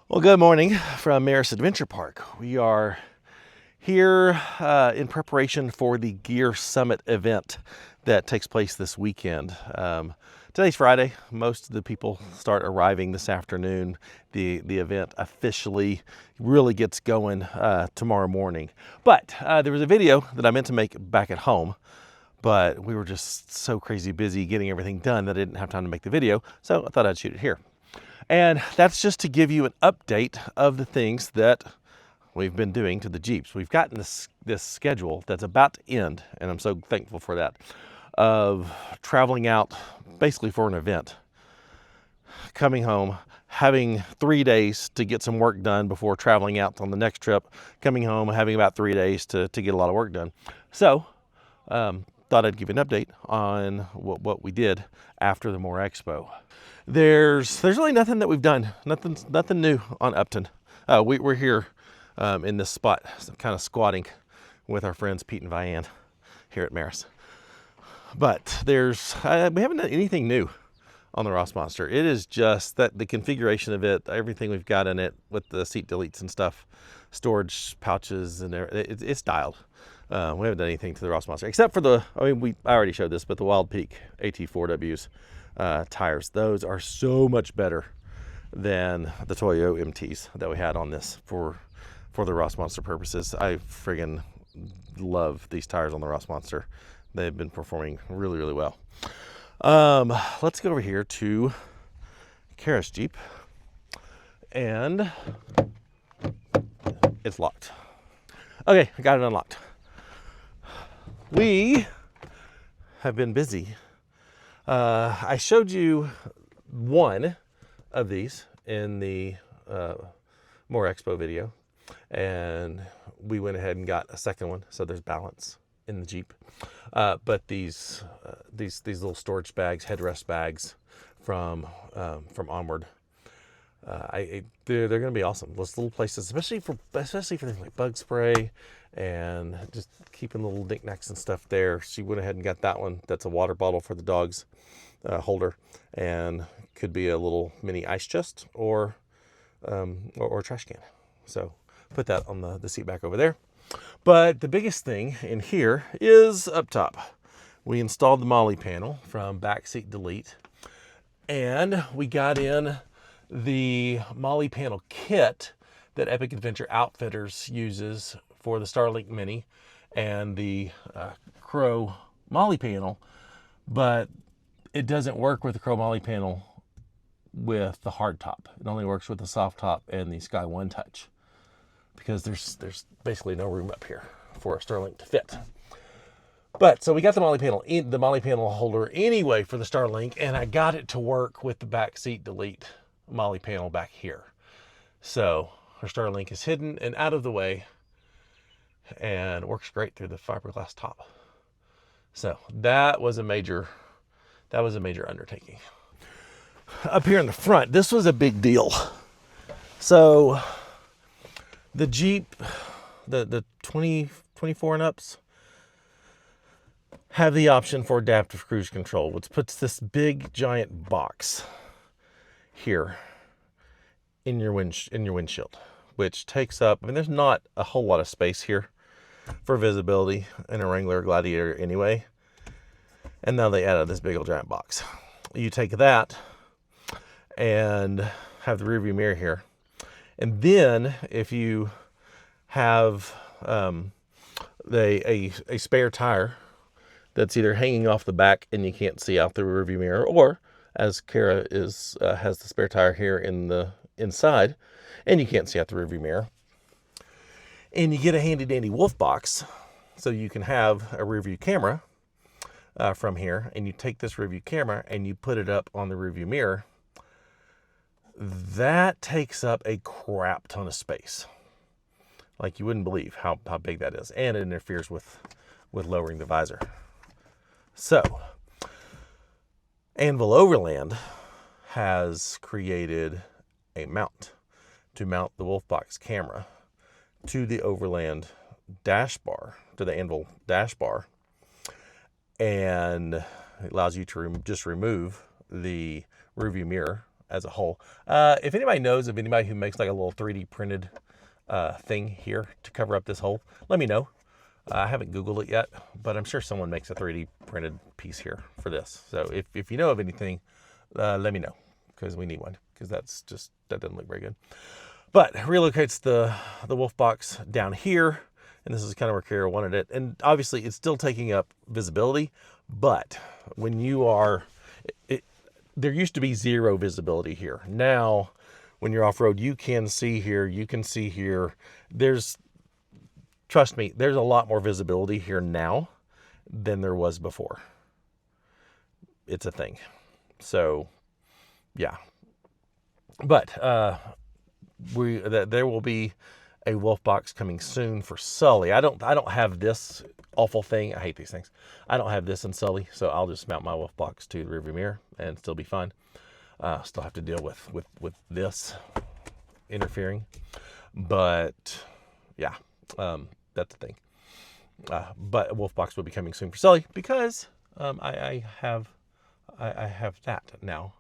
Well, good morning from Maris Adventure Park. We are here in preparation for the Gear Summit event that takes place this weekend. Today's Friday. Most of the people start arriving this afternoon. The event officially really gets going tomorrow morning. But there was a video that I meant to make back at home, but we were just so crazy busy getting everything done that I didn't have time to make the video, so I thought I'd shoot it here. And that's just to give you an update of the things that we've been doing to the Jeeps. We've gotten this schedule that's about to end, and I'm so thankful for that, of traveling out basically for an event, coming home, having 3 days to get some work done before traveling out on the next trip, coming home, having about 3 days to get a lot of work done. So, thought I'd give you an update on what we did after the More Expo. There's really nothing that we've done, nothing new on Upton. We're here in this spot, kind of squatting with our friends Pete and Vianne here at Maris. But we haven't done anything new on the Ross Monster. It is just that the configuration of it, everything we've got in it with the seat deletes and stuff, storage pouches, and it's dialed. We haven't done anything to the Ross Monster except for I already showed this, but the Wild Peak AT4Ws tires. Those are so much better than the Toyo MTs that we had on this for the Ross Monster purposes. I friggin' love these tires on the Ross Monster. They've been performing really, really well. Let's go over here to Kara's Jeep, and it's locked. Okay, I got it unlocked. We have been busy. I showed you one of these in the More Expo video, and we went ahead and got a second one, so there's balance in the Jeep. But these little storage bags, headrest bags from Onward, they're going to be awesome. Those little places, especially for things like bug spray and just keeping little knickknacks and stuff there. She went ahead and got that one. That's a water bottle for the dogs holder, and could be a little mini ice chest or trash can. So put that on the seat back over there. But the biggest thing in here is up top. We installed the Molly panel from Backseat Delete, and we got in the Molly panel kit that Epic Adventure Outfitters uses for the Starlink Mini and the Crow Molly panel, but it doesn't work with the Crow Molly panel with the hard top. It only works with the soft top and the Sky One Touch, because there's basically no room up here for a Starlink to fit. But so we got the Molly panel holder anyway for the Starlink, and I got it to work with the Backseat Delete Molly panel back here. So our Starlink is hidden and out of the way, and works great through the fiberglass top. So that was a major undertaking. Up here in the front, this was a big deal. So the Jeep, the 24 and ups, have the option for adaptive cruise control, which puts this big giant box here in your windshield, which takes up, there's not a whole lot of space here for visibility in a Wrangler Gladiator anyway. And now they added this big old giant box. You take that and have the rearview mirror here. And then if you have a spare tire that's either hanging off the back and you can't see out the rearview mirror, or as Kara has the spare tire here in the inside and you can't see out the rearview mirror, and you get a handy dandy wolf box so you can have a rearview camera from here, and you take this rearview camera and you put it up on the rearview mirror, that takes up a crap ton of space. Like, you wouldn't believe how big that is, and it interferes with lowering the visor. So Anvil Overland has created a mount to mount the Wolfbox camera to the Overland dash bar, to the Anvil dash bar, and it allows you to just remove the rearview mirror as a whole. If anybody knows of anybody who makes like a little 3D printed thing here to cover up this hole, let me know. I haven't Googled it yet, but I'm sure someone makes a 3D printed piece here for this. So if you know of anything, let me know, because we need one, because that doesn't look very good. But relocates the wolf box down here, and this is kind of where Kara wanted it. And obviously it's still taking up visibility, but when you are, there used to be zero visibility here. Now, when you're off-road, you can see here, you can see here. Trust me, there's a lot more visibility here now than there was before. It's a thing. So, yeah. But there will be a wolf box coming soon for Sully. I don't have this awful thing. I hate these things. I don't have this in Sully, so I'll just mount my wolf box to the rearview mirror and still be fine. Still have to deal with this interfering, but yeah, that's the thing. But a wolf box will be coming soon for Sully, because I have that now.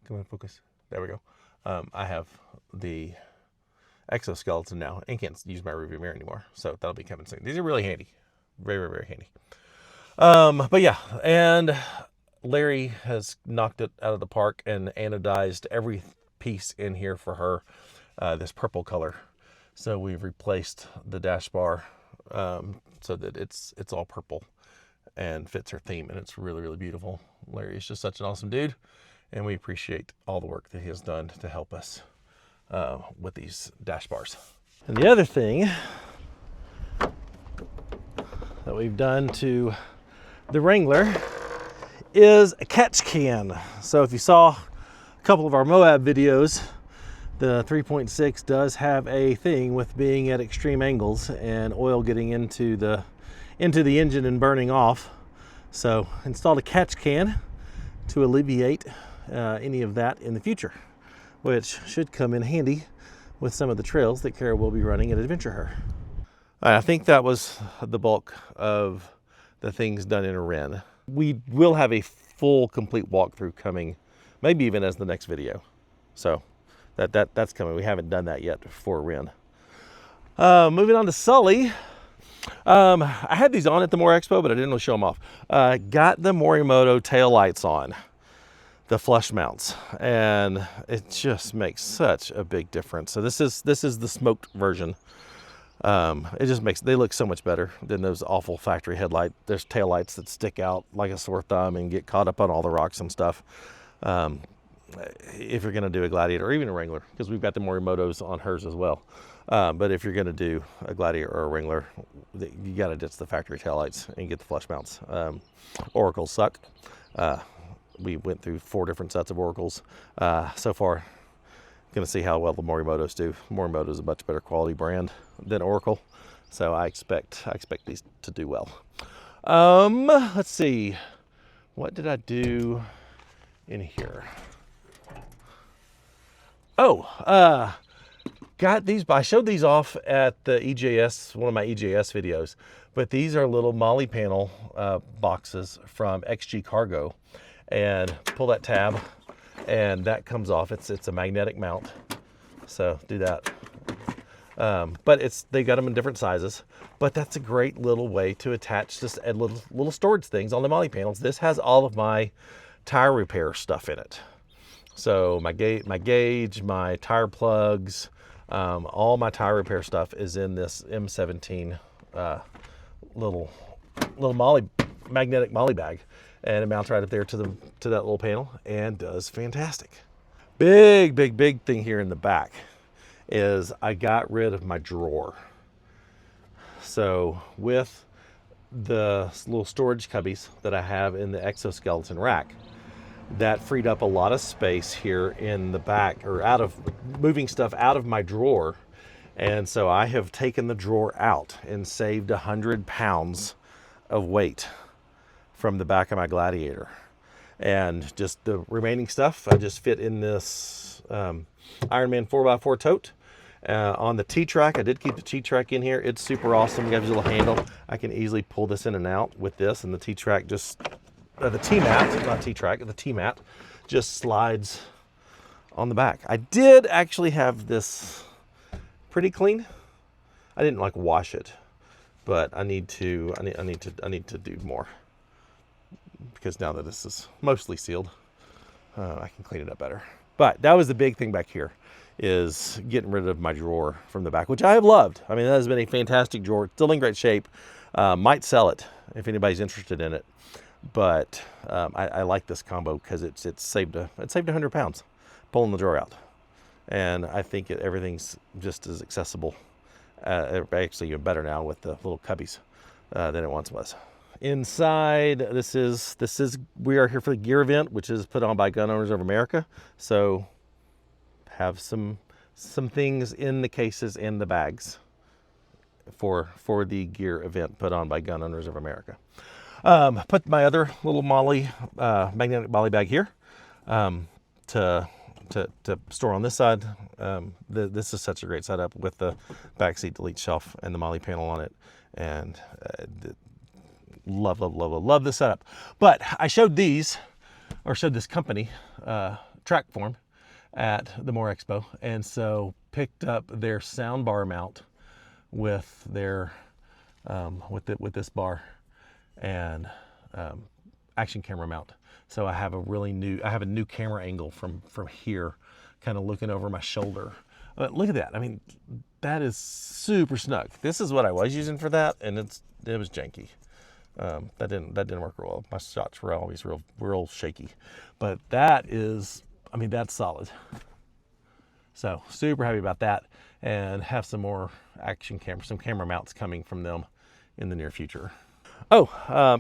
Come on, focus. There we go. I have the exoskeleton now and can't use my rearview mirror anymore, so that'll be coming soon. These are really handy, very, very, very handy. But yeah, and Larry has knocked it out of the park and anodized every piece in here for her, this purple color. So we've replaced the dash bar so that it's all purple and fits her theme, and it's really, really beautiful. Larry is just such an awesome dude, and we appreciate all the work that he has done to help us with these dash bars. And the other thing that we've done to the Wrangler is a catch can. So if you saw a couple of our Moab videos, the 3.6 does have a thing with being at extreme angles and oil getting into the engine and burning off. So installed a catch can to alleviate any of that in the future, which should come in handy with some of the trails that Kara will be running at Adventure Her. I think that was the bulk of the things done in a Wren. We will have a full, complete walkthrough coming, maybe even as the next video. So that's coming. We haven't done that yet for a Wren. Moving on to Sully. I had these on at the Moore Expo, but I didn't really show them off. Got the Morimoto tail lights on, the flush mounts, and it just makes such a big difference. So this is the smoked version. It just makes, they look so much better than those awful factory headlight. There's tail lights that stick out like a sore thumb and get caught up on all the rocks and stuff. If you're going to do a Gladiator or even a Wrangler, because we've got the Morimotos on hers as well. But if you're going to do a Gladiator or a Wrangler, you got to ditch the factory taillights and get the flush mounts. Oracles suck. We went through 4 different sets of Oracles so far. Going to see how well the Morimotos do. Morimoto is a much better quality brand than Oracle, so I expect these to do well. Let's see, what did I do in here? Oh, got these. I showed these off at the EJS, one of my EJS videos, but these are little Molly panel boxes from XG Cargo, and pull that tab and that comes off. It's a magnetic mount, so do that. But they got them in different sizes, but that's a great little way to attach just little storage things on the Molly panels. This has all of my tire repair stuff in it. So my gauge, my tire plugs, all my tire repair stuff is in this M17 little magnetic Molly bag, and it mounts right up there to that little panel and does fantastic. Big thing here in the back is I got rid of my drawer. So with the little storage cubbies that I have in the exoskeleton rack, that freed up a lot of space here in the back, or out of moving stuff out of my drawer. And so I have taken the drawer out and saved 100 pounds of weight from the back of my Gladiator. And just the remaining stuff I just fit in this Ironman 4x4 tote. On the T-Track, I did keep the T-Track in here. It's super awesome. It gives you a little handle. I can easily pull this in and out with this, and the T-Track just, the T-Mat, not T-Track, the T-Mat just slides on the back. I did actually have this pretty clean. I didn't like wash it, but I need to do more, because now that this is mostly sealed, I can clean it up better. But that was the big thing back here, is getting rid of my drawer from the back, which I have loved. I mean, that has been a fantastic drawer, still in great shape. Might sell it if anybody's interested in it, but I like this combo because it saved 100 pounds pulling the drawer out, and I think everything's just as accessible, actually even better now with the little cubbies than it once was. Inside, this is we are here for the gear event, which is put on by Gun Owners of America. So have some things in the cases and the bags for the gear event put on by Gun Owners of America. Put my other little magnetic Molly bag here to store on this side. This is such a great setup with the backseat delete shelf and the Molly panel on it, and love this setup. But I showed this company track form at the Moore Expo, and so picked up their sound bar mount with their with this bar and action camera mount. So I have a new camera angle from here, kind of looking over my shoulder. Look at that. I mean, that is super snug. This is what I was using for that, and it was janky. That didn't work real well. My shots were always real shaky. But that is, I mean, that's solid. So super happy about that, and have some more some camera mounts coming from them in the near future. Oh,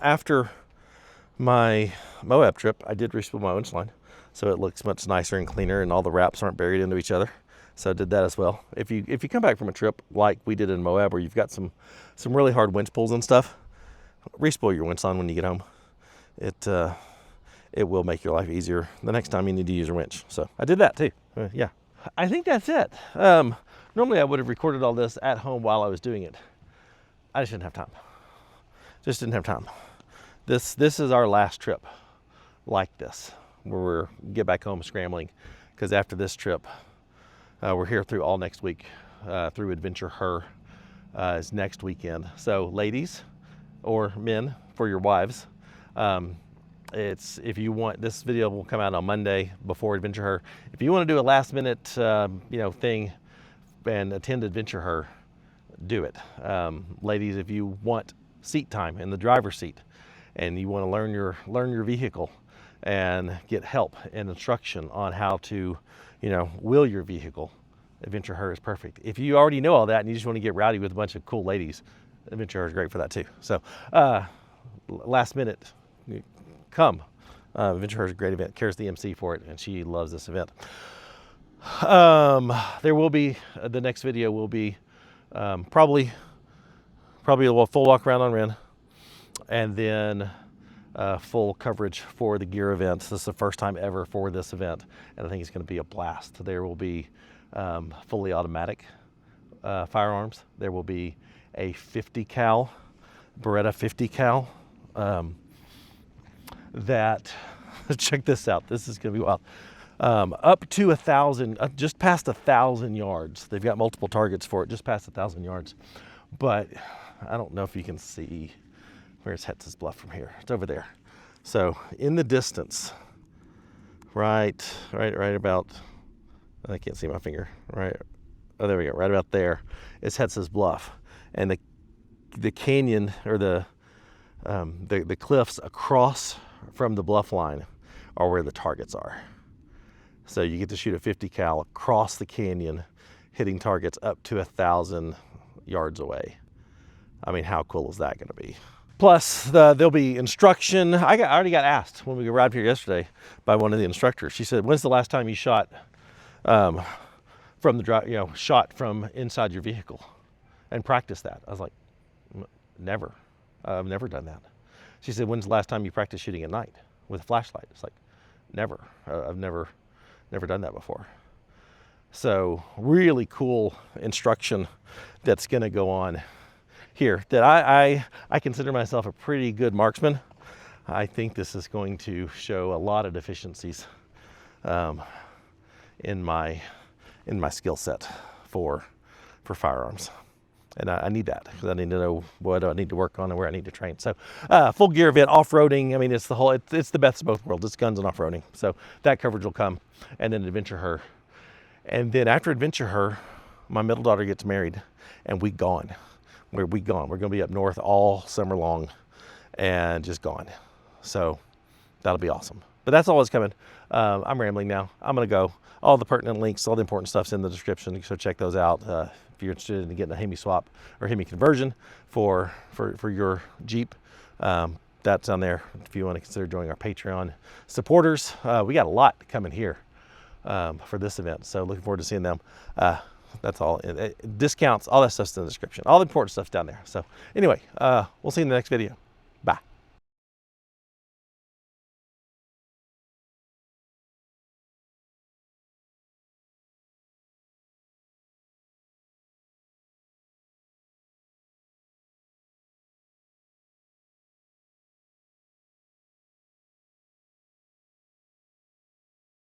after my Moab trip, I did respool my winch line, so it looks much nicer and cleaner, and all the wraps aren't buried into each other. So I did that as well. If you come back from a trip like we did in Moab, where you've got some really hard winch pulls and stuff, respool your winch line when you get home. It will make your life easier the next time you need to use your winch. So I did that too. Yeah, I think that's it. Normally I would have recorded all this at home while I was doing it. I just didn't have time. Just didn't have time. This is our last trip like this, where we get back home scrambling, because after this trip, we're here through all next week, through Adventure Her is next weekend. So ladies or men, for your wives, if you want, this video will come out on Monday before Adventure Her. If you want to do a last minute thing and attend Adventure Her, do it. Ladies, if you want seat time in the driver's seat, and you want to learn your vehicle and get help and instruction on how to wheel your vehicle, Adventure Her is perfect. If you already know all that and you just want to get rowdy with a bunch of cool ladies, Adventure Her is great for that too. So last minute, come. Adventure Her is a great event. Kara's the MC for it, and she loves this event. There will be the next video will be probably a full walk around on Ren, and then full coverage for the gear event. This is the first time ever for this event, and I think it's going to be a blast. There will be fully automatic firearms. There will be a 50 cal, Beretta 50 cal, that, check this out, this is going to be wild. Up to 1,000, just past 1,000 yards. They've got multiple targets for it, just past 1,000 yards. But I don't know if you can see, where's Hetz's Bluff from here? It's over there. So in the distance, right about, I can't see my finger, right, oh, there we go, right about there is Hetz's Bluff. And the canyon, or the cliffs across from the bluff line are where the targets are. So you get to shoot a 50 cal across the canyon, hitting targets up to 1,000 yards away. I mean, how cool is that going to be? Plus, there'll be instruction. I already got asked when we arrived here yesterday by one of the instructors. She said, "When's the last time you shot from the drive? Shot from inside your vehicle and practiced that?" I was like, "Never. I've never done that." She said, "When's the last time you practiced shooting at night with a flashlight?" It's like, "Never. I've never done that before." So really cool instruction that's going to go on here. That I consider myself a pretty good marksman. I think this is going to show a lot of deficiencies in my skill set for firearms. And I need that because I need to know what I need to work on and where I need to train. So full gear event, off-roading. I mean, it's the best of both worlds. It's guns and off-roading. So that coverage will come. And then Adventure Her. And then after Adventure Her, my middle daughter gets married and We're going to be up north all summer long and just gone. So that'll be awesome. But that's all that's coming. I'm rambling now. I'm going to go. All the pertinent links, all the important stuff's in the description, so check those out if you're interested in getting a Hemi swap or Hemi conversion for your Jeep. That's on there if you want to consider joining our Patreon supporters. We got a lot coming here for this event, so looking forward to seeing them. That's all. Discounts, all that stuff's in the description. All the important stuff's down there. So anyway, we'll see you in the next video.